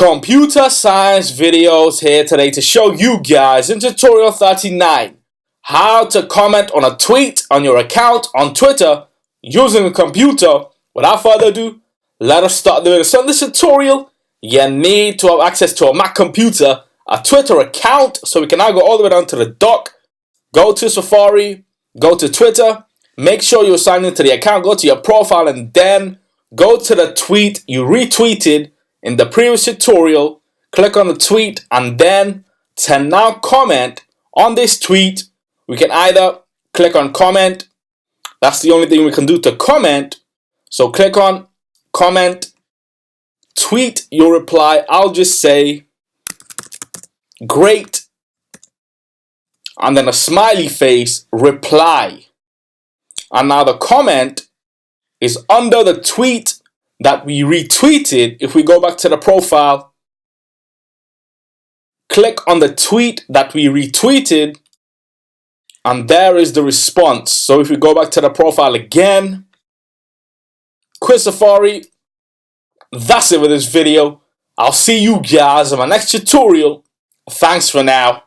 Computer science videos here today to show you guys in tutorial 39 how to comment on a tweet on your account on Twitter using a computer. Without further ado, let us start the video. So in this tutorial, you need to have access to a Mac computer, a Twitter account. So we can now go all the way down to the dock, go to Safari, go to Twitter, make sure you're signed into the account, go to your profile, and then go to the tweet you retweeted in the previous tutorial. Click on the tweet, and then to now comment on this tweet, we can either click on comment. That's the only thing we can do to comment. So click on comment, tweet your reply. I'll just say great, and then a smiley face, reply. And now the comment is under the tweet that we retweeted. If we go back to the profile, click on the tweet that we retweeted, and there is the response. So if we go back to the profile again, quit Safari, that's it with this video. I'll see you guys in my next tutorial. Thanks for now.